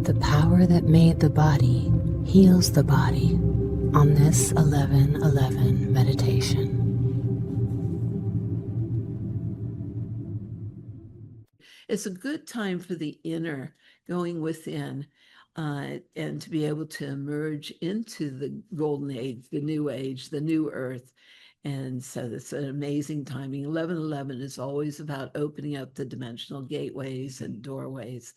The power that made the body heals the body on this 11:11 meditation. It's a good time for the inner going within and to be able to emerge into the golden age, the new earth. And so it's an amazing timing. 11:11 is always about opening up the dimensional gateways and doorways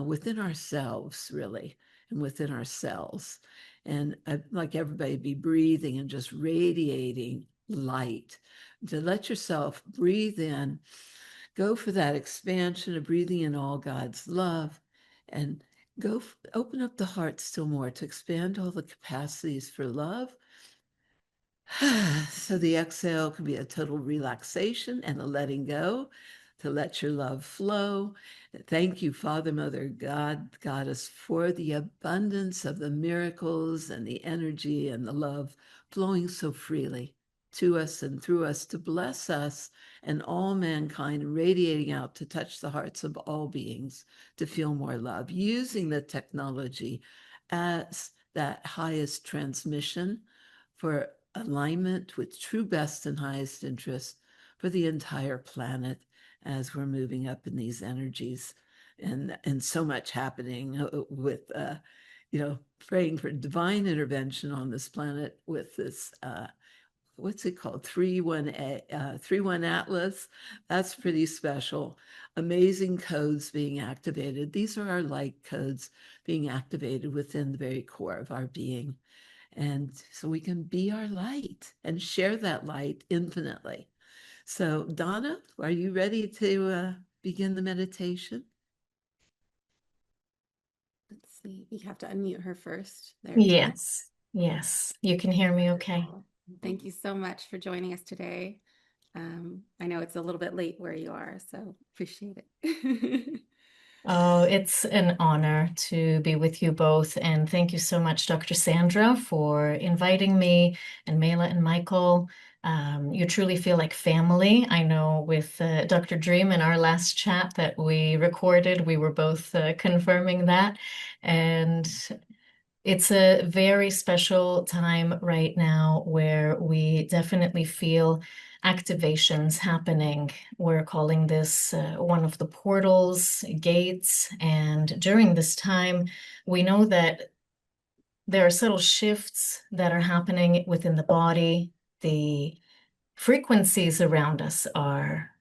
within ourselves, really, and within our cells. And I'd like everybody to be breathing and just radiating light. To let yourself breathe in, go for that expansion of breathing in all God's love, and open up the heart still more to expand all the capacities for love. So the exhale can be a total relaxation and a letting go, to let your love flow. Thank you, Father, Mother, God, Goddess, for the abundance of the miracles and the energy and the love flowing so freely to us and through us to bless us and all mankind, radiating out to touch the hearts of all beings to feel more love, using the technology as that highest transmission for alignment with true best and highest interest for the entire planet as we're moving up in these energies, and so much happening with praying for divine intervention on this planet with this what's it called? 3-1 Atlas. That's pretty special. Amazing codes being activated. These are our light codes being activated within the very core of our being. And so we can be our light and share that light infinitely. So, Donna, are you ready to begin the meditation? Let's see. You have to unmute her first. There we go. Yes. You can hear me okay. Thank you so much for joining us today. I know it's a little bit late where you are, so appreciate it. Oh, it's an honor to be with you both. And thank you so much, Dr. Sandra, for inviting me, and Mela and Michael. You truly feel like family. I know with Dr. Dream in our last chat that we recorded, we were both confirming that. And it's a very special time right now where we definitely feel activations happening. We're calling this one of the portals, gates. And during this time, we know that there are subtle shifts that are happening within the body. The frequencies around us are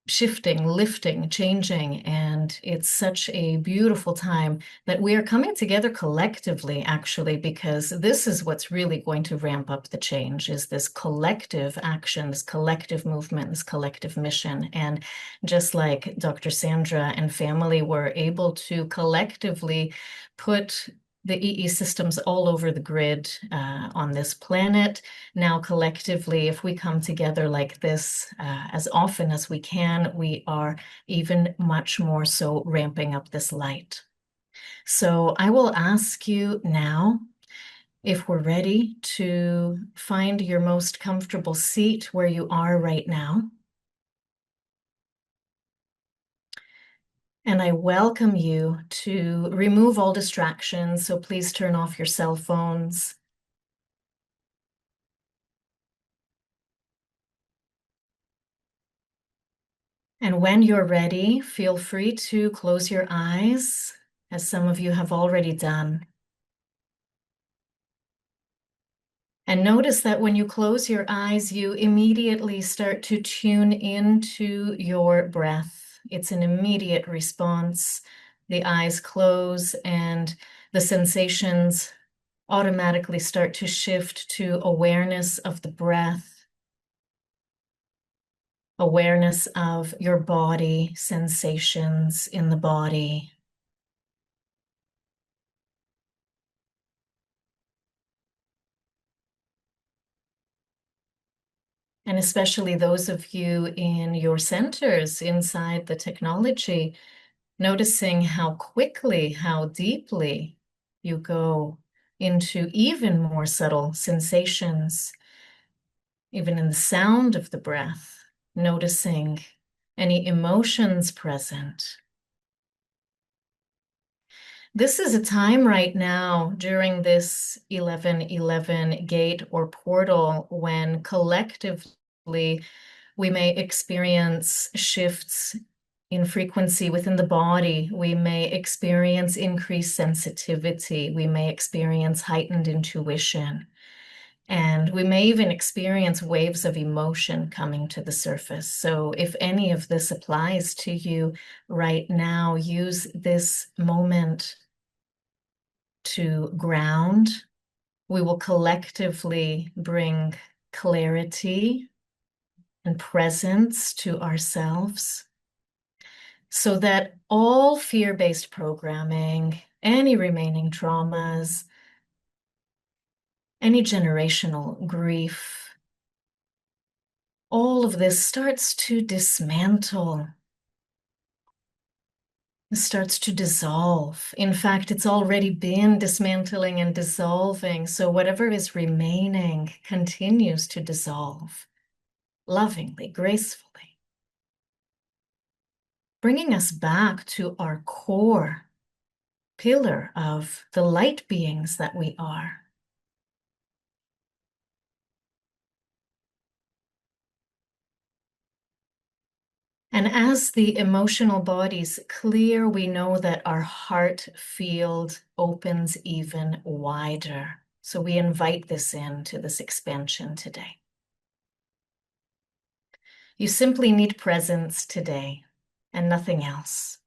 shifting, lifting, changing, and it's such a beautiful time that we are coming together collectively, actually, because this is what's really going to ramp up the change, is this collective action, this collective movement, this collective mission. And just like Dr. Sandra and family were able to collectively put the EE systems all over the grid on this planet. Now, collectively, if we come together like this as often as we can, we are even much more so ramping up this light. So I will ask you now, if we're ready, to find your most comfortable seat where you are right now. And I welcome you to remove all distractions, so please turn off your cell phones. And when you're ready, feel free to close your eyes, as some of you have already done. And notice that when you close your eyes, you immediately start to tune into your breath. It's an immediate response. The eyes close and the sensations automatically start to shift to awareness of the breath, awareness of your body, sensations in the body. And especially those of you in your centers inside the technology, noticing how quickly, how deeply you go into even more subtle sensations, even in the sound of the breath, noticing any emotions present. This is a time right now during this 1111 gate or portal when collectively we may experience shifts in frequency within the body. We may experience increased sensitivity. We may experience heightened intuition. And we may even experience waves of emotion coming to the surface. So if any of this applies to you right now, use this moment to ground. We will collectively bring clarity and presence to ourselves so that all fear-based programming, any remaining traumas, any generational grief, all of this starts to dismantle. It starts to dissolve. In fact, it's already been dismantling and dissolving. So whatever is remaining continues to dissolve lovingly, gracefully, bringing us back to our core pillar of the light beings that we are. And as the emotional bodies clear, we know that our heart field opens even wider. So we invite this into this expansion today. You simply need presence today and nothing else.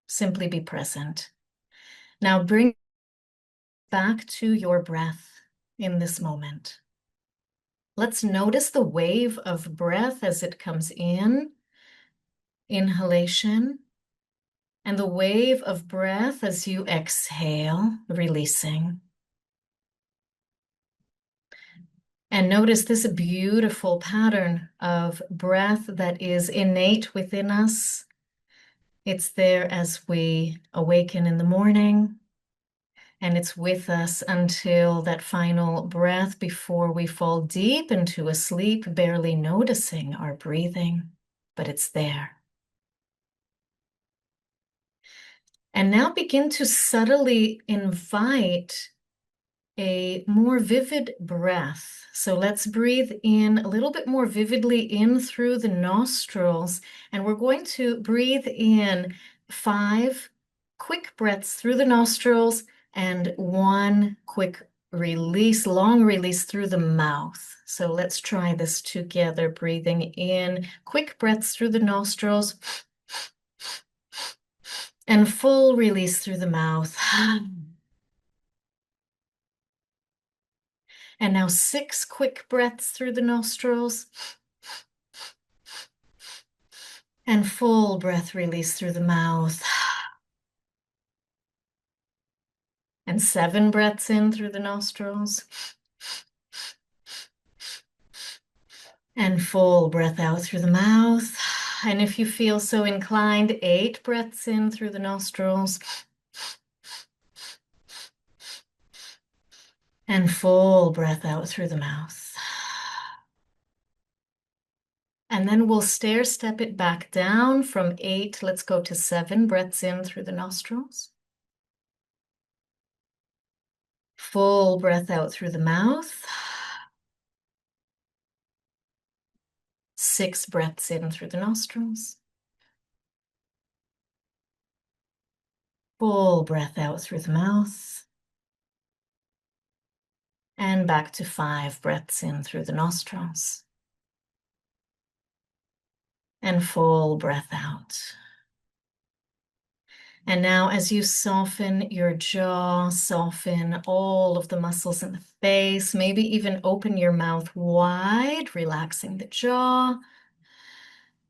Simply be present. Now bring back to your breath in this moment. Let's notice the wave of breath as it comes in, inhalation, and the wave of breath as you exhale, releasing. And notice this beautiful pattern of breath that is innate within us. It's there as we awaken in the morning, and it's with us until that final breath before we fall deep into a sleep, barely noticing our breathing, but it's there. And now begin to subtly invite a more vivid breath. So let's breathe in a little bit more vividly in through the nostrils. And we're going to breathe in 5 quick breaths through the nostrils and 1 quick release, long release through the mouth. So let's try this together, breathing in, quick breaths through the nostrils and full release through the mouth. And now 6 quick breaths through the nostrils and full breath release through the mouth. And 7 breaths in through the nostrils and full breath out through the mouth. And if you feel so inclined, 8 breaths in through the nostrils and full breath out through the mouth. And then we'll stair step it back down from 8. Let's go to 7 breaths in through the nostrils. Full breath out through the mouth. 6 breaths in through the nostrils. Full breath out through the mouth. And back to 5 breaths in through the nostrils. And full breath out. And now as you soften your jaw, soften all of the muscles in the face, maybe even open your mouth wide, relaxing the jaw.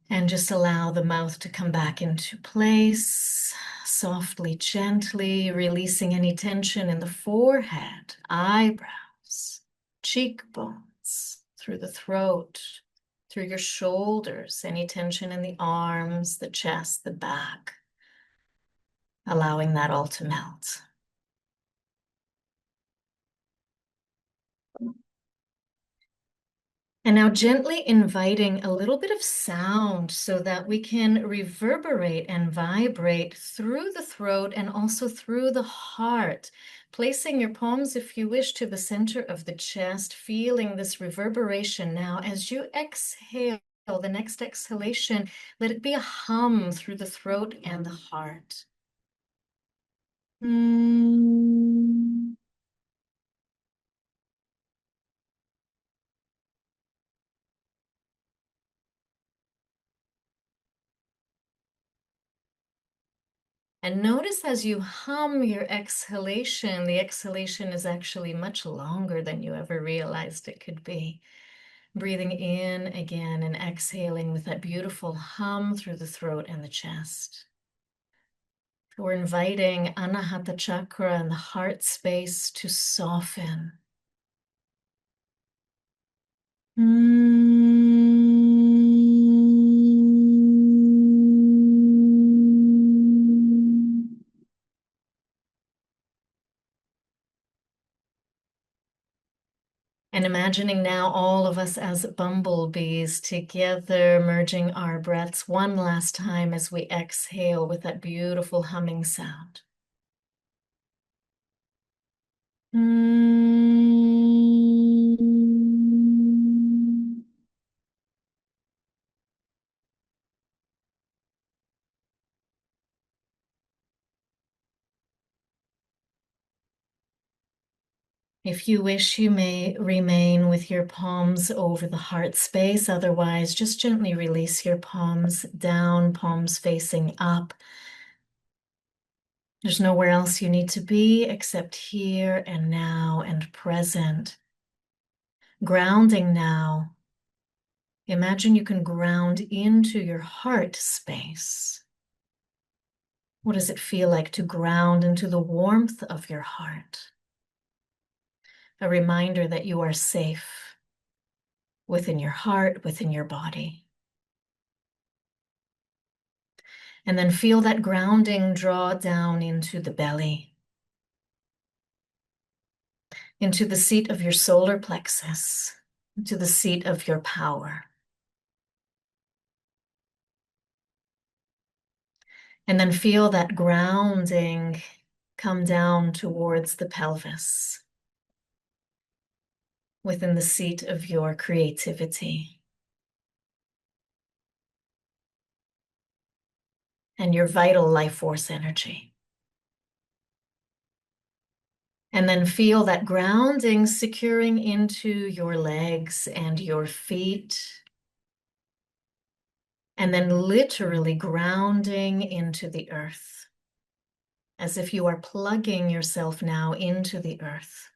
And just allow the mouth to come back into place, softly, gently, releasing any tension in the forehead, eyebrows, cheekbones, through the throat, through your shoulders, any tension in the arms, the chest, the back, allowing that all to melt. And now gently inviting a little bit of sound so that we can reverberate and vibrate through the throat and also through the heart. Placing your palms, if you wish, to the center of the chest, feeling this reverberation now as you exhale. The next exhalation, let it be a hum through the throat and the heart. And notice as you hum your exhalation, the exhalation is actually much longer than you ever realized it could be. Breathing in again and exhaling with that beautiful hum through the throat and the chest. We're inviting Anahata Chakra and the heart space to soften. And imagining now all of us as bumblebees together, merging our breaths one last time as we exhale with that beautiful humming sound. If you wish, you may remain with your palms over the heart space. Otherwise, just gently release your palms down, palms facing up. There's nowhere else you need to be except here and now and present. Grounding now. Imagine you can ground into your heart space. What does it feel like to ground into the warmth of your heart? A reminder that you are safe within your heart, within your body. And then feel that grounding draw down into the belly, into the seat of your solar plexus, into the seat of your power. And then feel that grounding come down towards the pelvis, within the seat of your creativity and your vital life force energy. And then feel that grounding securing into your legs and your feet. And then literally grounding into the earth, as if you are plugging yourself now into the earth.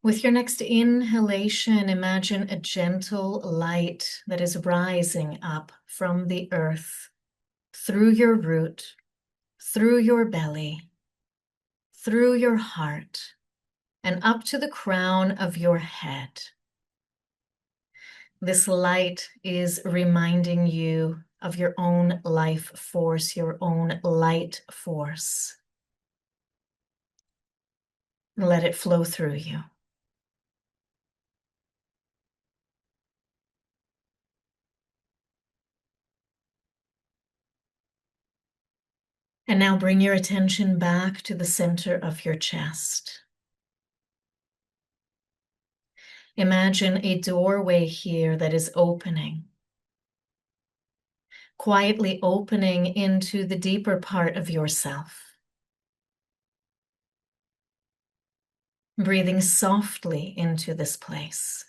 With your next inhalation, imagine a gentle light that is rising up from the earth, through your root, through your belly, through your heart, and up to the crown of your head. This light is reminding you of your own life force, your own light force. Let it flow through you. And now bring your attention back to the center of your chest. Imagine a doorway here that is opening, quietly opening into the deeper part of yourself. Breathing softly into this place.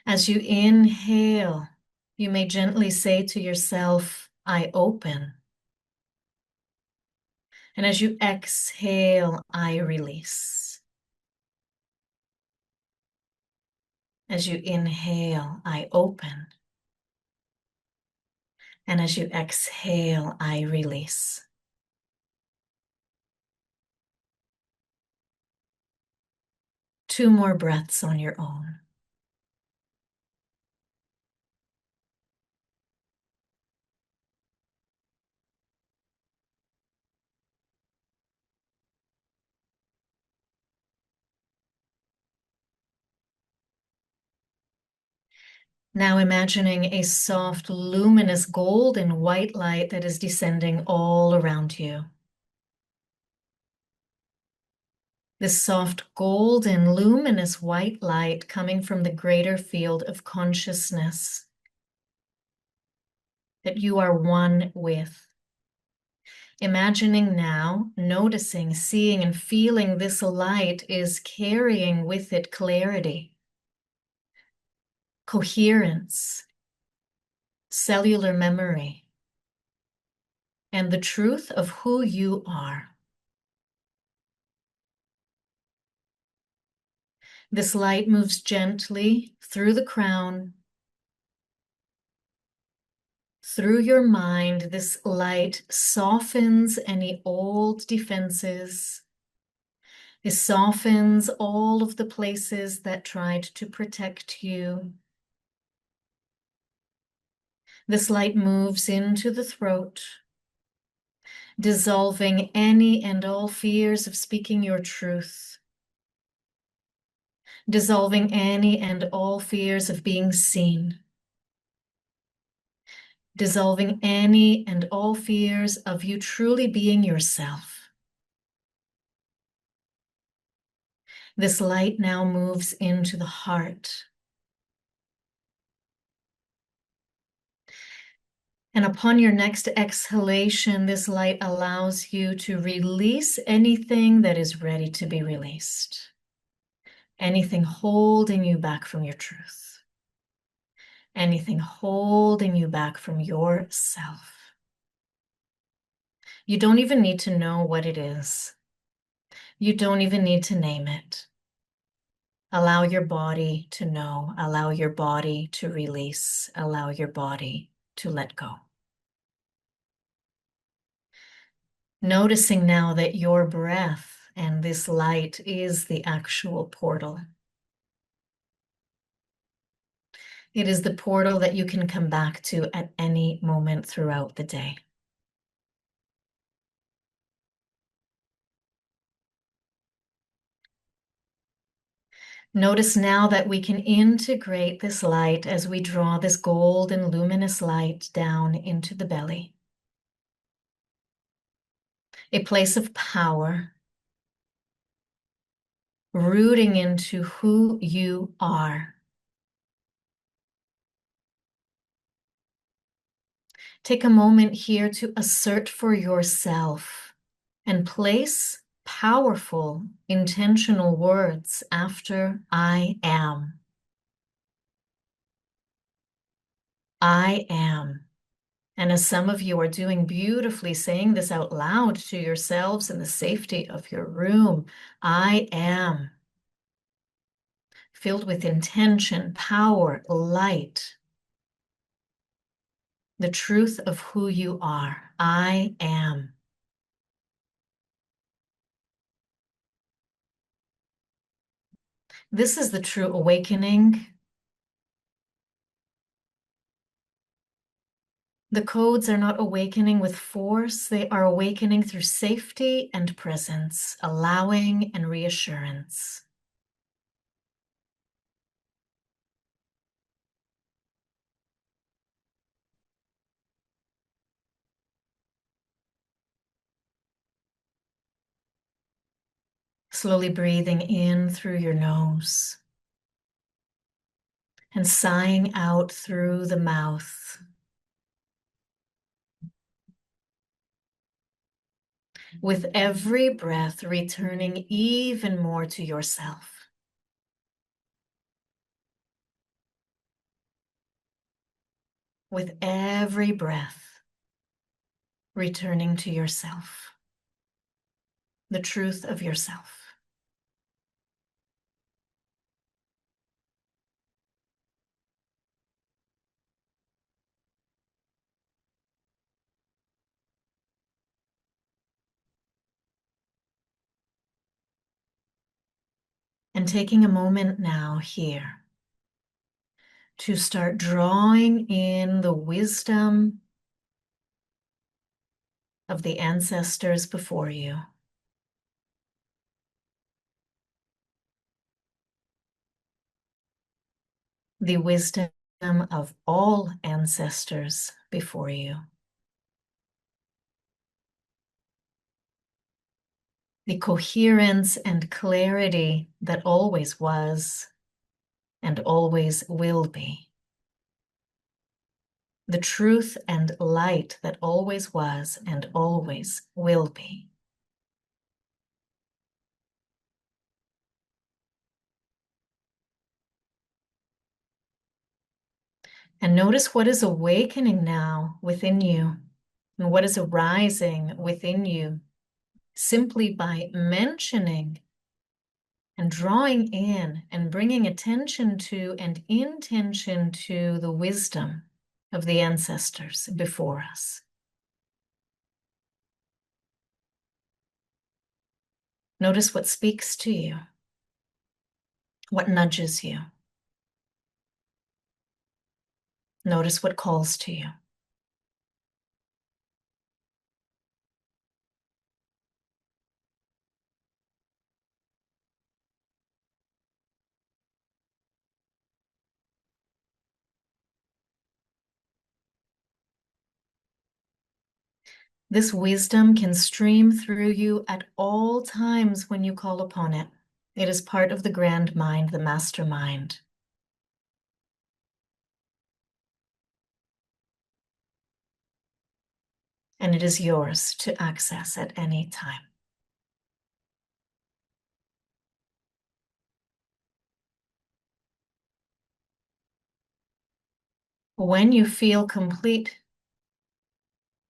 As you inhale, you may gently say to yourself, I open. And as you exhale, I release. As you inhale, I open. And as you exhale, I release. 2 more breaths on your own. Now imagining a soft, luminous gold and white light that is descending all around you. This soft gold and luminous white light coming from the greater field of consciousness that you are one with. Imagining now, noticing, seeing, and feeling this light is carrying with it clarity, coherence, cellular memory, and the truth of who you are. This light moves gently through the crown, through your mind. This light softens any old defenses. It softens all of the places that tried to protect you. This light moves into the throat, dissolving any and all fears of speaking your truth, dissolving any and all fears of being seen, dissolving any and all fears of you truly being yourself. This light now moves into the heart. And upon your next exhalation, this light allows you to release anything that is ready to be released, anything holding you back from your truth, anything holding you back from yourself. You don't even need to know what it is. You don't even need to name it. Allow your body to know, allow your body to release, allow your body to let go. Noticing now that your breath and this light is the actual portal. It is the portal that you can come back to at any moment throughout the day. Notice now that we can integrate this light as we draw this gold and luminous light down into the belly. A place of power, rooting into who you are. Take a moment here to assert for yourself and place powerful, intentional words after I am. I am. And as some of you are doing beautifully, saying this out loud to yourselves in the safety of your room, I am. Filled with intention, power, light. The truth of who you are. I am. This is the true awakening. The codes are not awakening with force. They are awakening through safety and presence, allowing and reassurance. Slowly breathing in through your nose and sighing out through the mouth. With every breath, returning even more to yourself. With every breath, returning to yourself, the truth of yourself. And taking a moment now here to start drawing in the wisdom of the ancestors before you. The wisdom of all ancestors before you. The coherence and clarity that always was and always will be. The truth and light that always was and always will be. And notice what is awakening now within you and what is arising within you simply by mentioning and drawing in and bringing attention to and intention to the wisdom of the ancestors before us. Notice what speaks to you, what nudges you. Notice what calls to you. This wisdom can stream through you at all times when you call upon it. It is part of the grand mind, the mastermind. And it is yours to access at any time. When you feel complete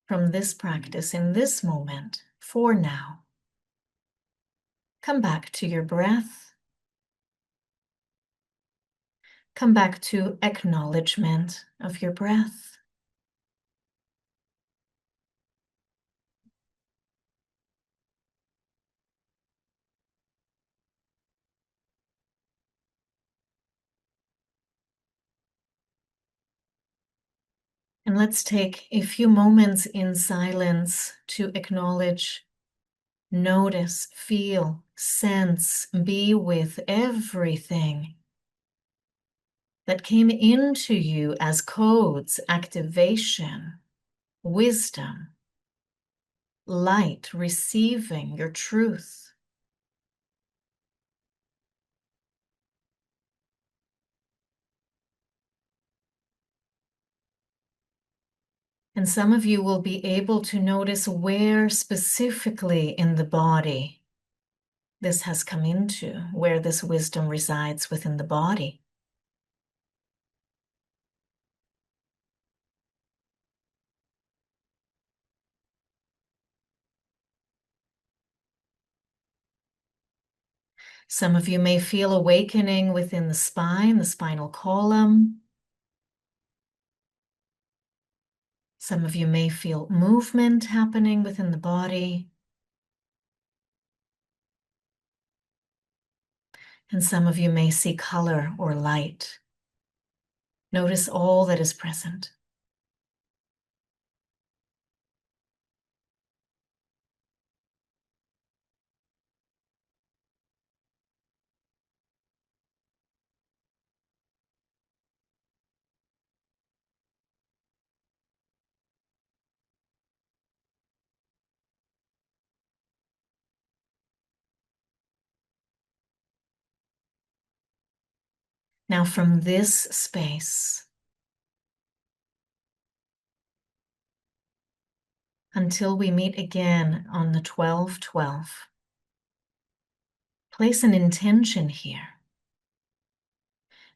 from this practice in this moment, for now, come back to your breath. Come back to acknowledgement of your breath. And let's take a few moments in silence to acknowledge, notice, feel, sense, be with everything that came into you as codes, activation, wisdom, light, receiving your truth. And some of you will be able to notice where specifically in the body this has come into, where this wisdom resides within the body. Some of you may feel awakening within the spine, the spinal column. Some of you may feel movement happening within the body. And some of you may see color or light. Notice all that is present. Now from this space, until we meet again on the 12/12, place an intention here.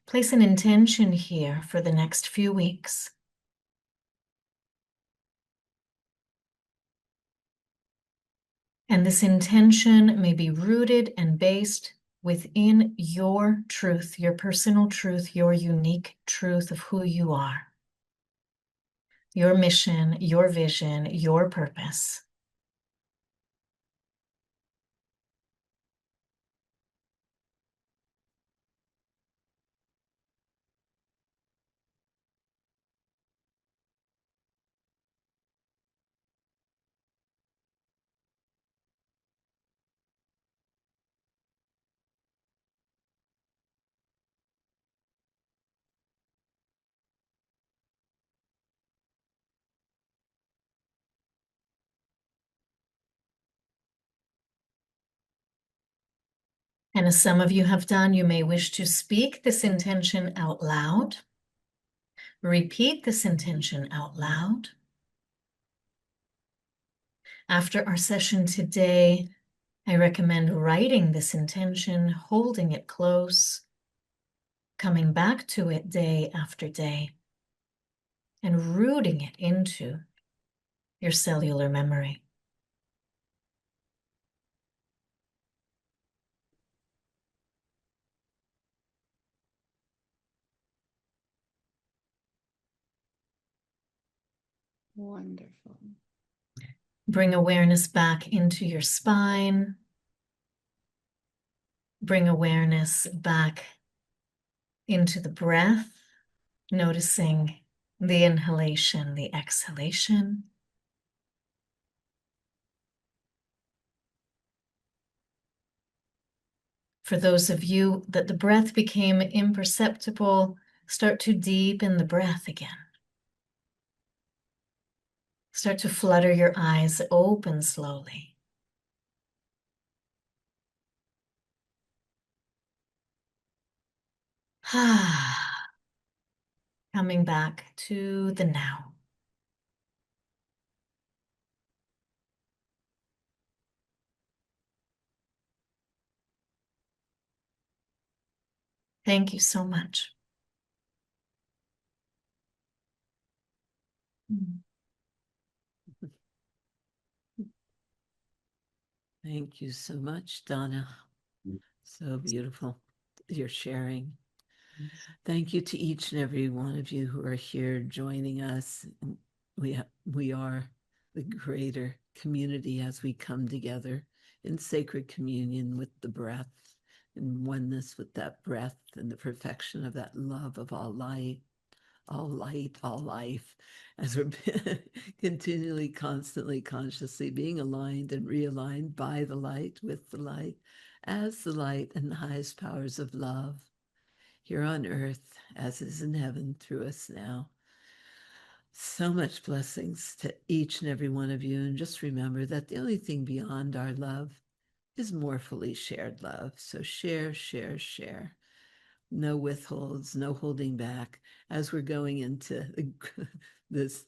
Place an intention here for the next few weeks. And this intention may be rooted and based within your truth, your personal truth, your unique truth of who you are. Your mission, your vision, your purpose. And as some of you have done, you may wish to speak this intention out loud. Repeat this intention out loud. After our session today, I recommend writing this intention, holding it close, coming back to it day after day, and rooting it into your cellular memory. Wonderful. Bring awareness back into your spine. Bring awareness back into the breath, noticing the inhalation, the exhalation. For those of you that the breath became imperceptible, start to deepen the breath again. Start to flutter your eyes open slowly. Coming back to the now. Thank you so much. Thank you so much, Donna. So beautiful, your sharing. Thank you to each and every one of you who are here joining us. We are the greater community as we come together in sacred communion with the breath, in oneness with that breath and the perfection of that love of all light, all life, as we're continually, constantly, consciously being aligned and realigned by the light, with the light, as the light and the highest powers of love here on earth, as is in heaven, through us now. So much blessings to each and every one of you. And just remember that the only thing beyond our love is more fully shared love. So share, share, share. No withholds, no holding back as we're going into this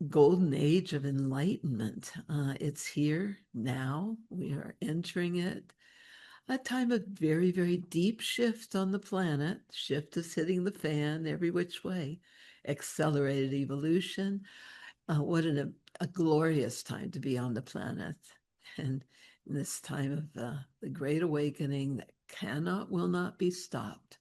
golden age of enlightenment. It's here now. We are entering it. A time of very, very deep shift on the planet. Shift is hitting the fan every which way. Accelerated evolution. What a glorious time to be on the planet. And in this time of the Great Awakening that will not be stopped.